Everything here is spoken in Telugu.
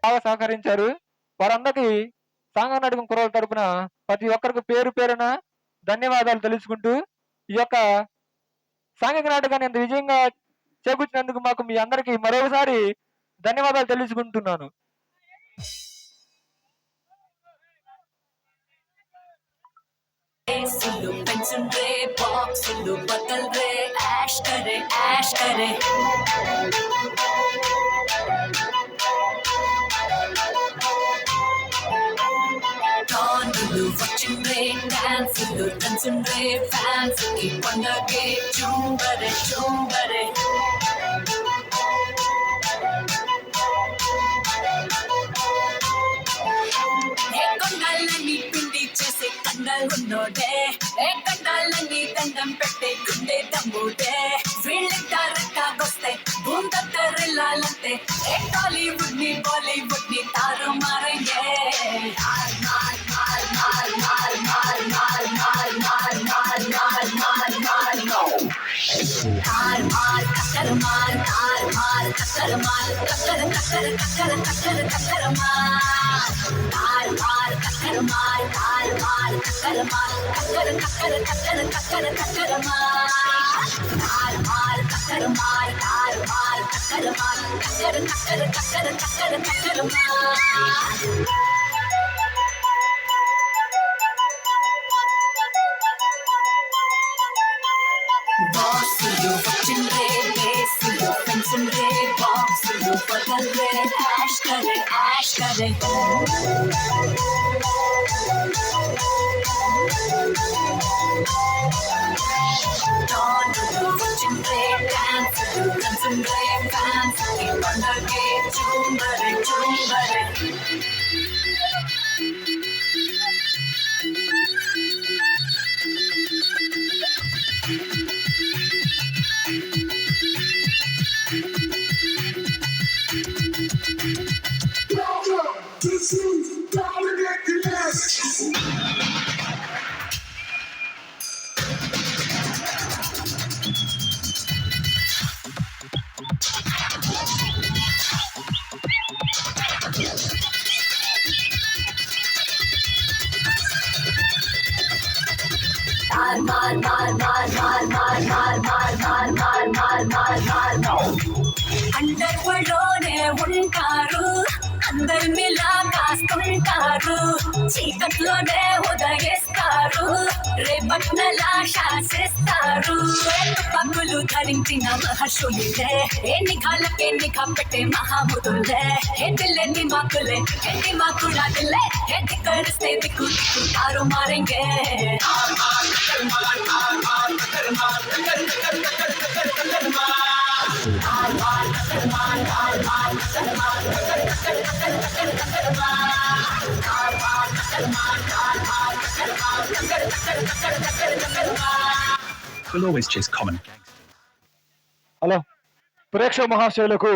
బాగా సహకరించారు. వారందరికీ సాంఘనాటకం కుర్రల తరపున ప్రతి ఒక్కరికి పేరు పేరున ధన్యవాదాలు తెలుసుకుంటూ ఈ యొక్క సాంఘిక నాటకాన్ని ఎంత విజయంగా చేకూర్చినందుకు మాకు మీ అందరికీ మరొకసారి ధన్యవాదాలు తెలుసుకుంటున్నాను. వచ్చిండ్రే డాన్సులు దంచుండ్రే ఫ్యాన్స్ కి పండగే చుంబరే చుంబరే కొండాలని పిండి చేసే కండాలున్నోడే కండాలని దండం పెట్టే గుండె దమ్ముడే వీళ్ళంటారట్టాగొస్తే భూందత్తరిల్లాలంటే టాలీవుడ్ ని బాలీవుడ్ ని తారు మారంగే तार मार कक्कर मार तार मार कक्कर मार कक्कर कक्कर कक्कर कक्कर कक्कर मार तार मार कक्कर मार तार मार कक्कर मार कक्कर कक्कर कक्कर कक्कर कक्कर मार तार मार कक्कर मार तार मार कक्कर मार कक्कर कक्कर कक्कर कक्कर कक्कर मार బాక్సులు వచ్చిండ్రే బేసులు పెంచుండ్రే బాక్సులు బదల్రే యాష్ కరే డాన్సులు వచ్చిండ్రే డాన్సులు దంచుండ్రే ఫ్యాన్స్ కి పండగే చుంబరే చుంబరే This is Dominic Gillespie. Under వరల్డ్లోనే ఉంటారు అందరిలా కాస్తుంటారు చీకట్లోనే ఉదయిస్తారు రేపట్నలా శాసిస్తారు పగ్గులు ధరించిన మహర్షులే ఎన్ని కాళ్ళకి ఎన్ని కప్పెట్టే మహాముదులే ఎన్ని మాకులే ఎన్ని మాకులాదులే ఎన్ని కరిస్తే దిక్కు దిక్కుతారు మారంగే We'll always chase common. Hello ప్రేక్షక మహాశయులకు